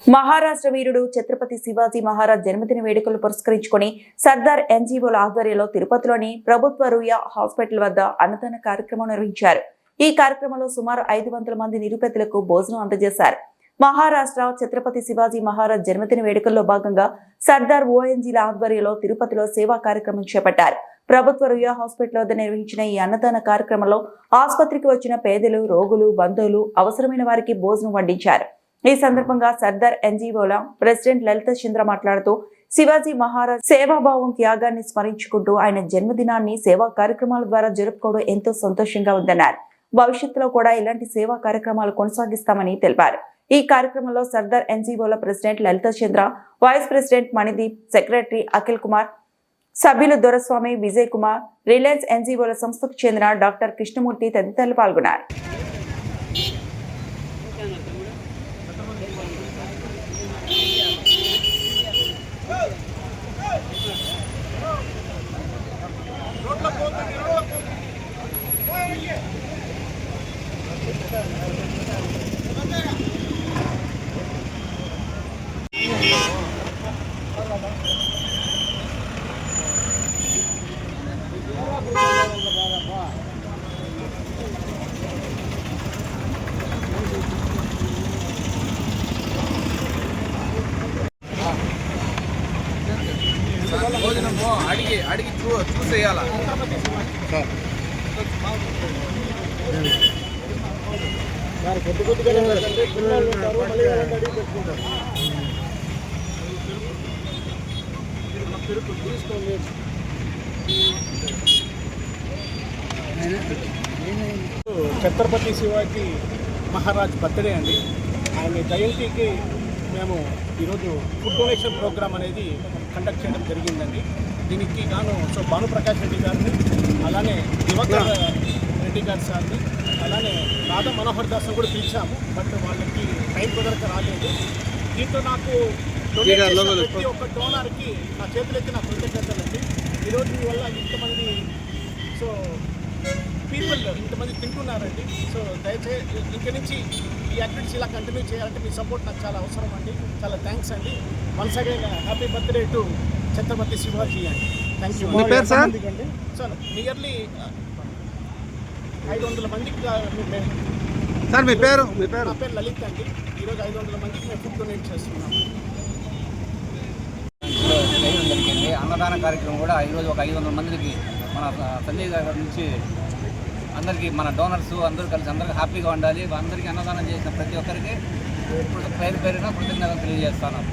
మహారాష్ట్ర వీరుడు ఛత్రపతి శివాజీ మహారాజ్ జన్మదిన వేడుకలు పురస్కరించుకొని సర్దార్ ఎన్జీఓల ఆధ్వర్యంలో తిరుపతిలోని ప్రభుత్వ రుయా హాస్పిటల్ వద్ద అన్నదాన కార్యక్రమం నిర్వహించారు. ఈ కార్యక్రమంలో సుమారు 500 మంది నిరుపేదలకు భోజనం అందజేశారు. మహారాష్ట్ర ఛత్రపతి శివాజీ మహారాజ్ జన్మదిన వేడుకల్లో భాగంగా సర్దార్ ఓఎన్జీల ఆధ్వర్యంలో తిరుపతిలో సేవా కార్యక్రమం చేపట్టారు. ప్రభుత్వ రుయా హాస్పిటల్ వద్ద నిర్వహించిన ఈ అన్నదాన కార్యక్రమంలో ఆసుపత్రికి వచ్చిన పేదలు, రోగులు, బంధువులు, అవసరమైన వారికి భోజనం వడ్డించారు. ఈ సందర్భంగా సర్దార్ ఎన్జీఓల ప్రెసిడెంట్ లలిత చంద్ర మాట్లాడుతూ శివాజీ మహారాజ్ సేవాభావం, త్యాగాన్ని స్మరించుకుంటూ ఆయన జన్మదినాన్ని సేవా కార్యక్రమాల ద్వారా జరుపుకోవడం ఎంతో సంతోషంగా ఉందన్నారు. భవిష్యత్తులో కూడా ఇలాంటి సేవా కార్యక్రమాలు కొనసాగిస్తామని తెలిపారు. ఈ కార్యక్రమంలో సర్దార్ ఎన్జీఓల president Lalitha Chandra, vice president Manideep, secretary Akhil Kumar, సభ్యులు దొరస్వామి, విజయ్ కుమార్, రిలయన్స్ ఎన్జీఓల సంస్థకు చెందిన డాక్టర్ కృష్ణమూర్తి తదితరులు పాల్గొన్నారు. అడిగి చూసేయాల ఛత్రపతి శివాజీ మహారాజ్ బర్త్డే అండి. ఆయన జయంతికి మేము ఈరోజు ఫుడ్ డొనేషన్ ప్రోగ్రామ్ అనేది కండక్ట్ చేయడం జరిగిందండి. దీనికి గాను భానుప్రకాష్ రెడ్డి గారిని, అలానే దివాకర్ రెడ్డి గారి సార్ని, అలానే రాధా మనోహర్ దాస్ని కూడా పిలిచాము. బట్ వాళ్ళకి టైం కుదరక రాలేదు. దీంతో నాకు ప్రతి ఒక్క డోనర్కి నా చేతులెత్తి నా కృతజ్ఞతలండి. ఈరోజు మీ వల్ల ఇంతమంది ఇంతమంది తింటున్నారండి. సో దయచేసి ఇంక నుంచి ఈ యాక్టివిటీస్ ఇలా కంటిన్యూ చేయాలంటే మీ సపోర్ట్ నాకు చాలా అవసరం అండి. చాలా థ్యాంక్స్ అండి. Once again happy birthday to Chhatrapati Shivaji అండి. Thank you. సార్ నియర్లీ 500 మందికి సార్ మీ పేరు? నా పేరు లలిత్ అండి. ఈరోజు 500 మందికి మేము ఫుడ్ డొనేట్ చేస్తున్నాం. జరిగింది అన్నదాన కార్యక్రమం కూడా ఈరోజు ఒక 500 మందికి మన సంజయ్ గారి నుంచి అందరికీ, మన డోనర్స్ అందరూ కలిసి అందరికీ హ్యాపీగా ఉండాలి. అందరికీ అన్నదానం చేసిన ప్రతి ఒక్కరికి పేరు పేరున కృతజ్ఞతలు తెలియజేస్తున్నాను.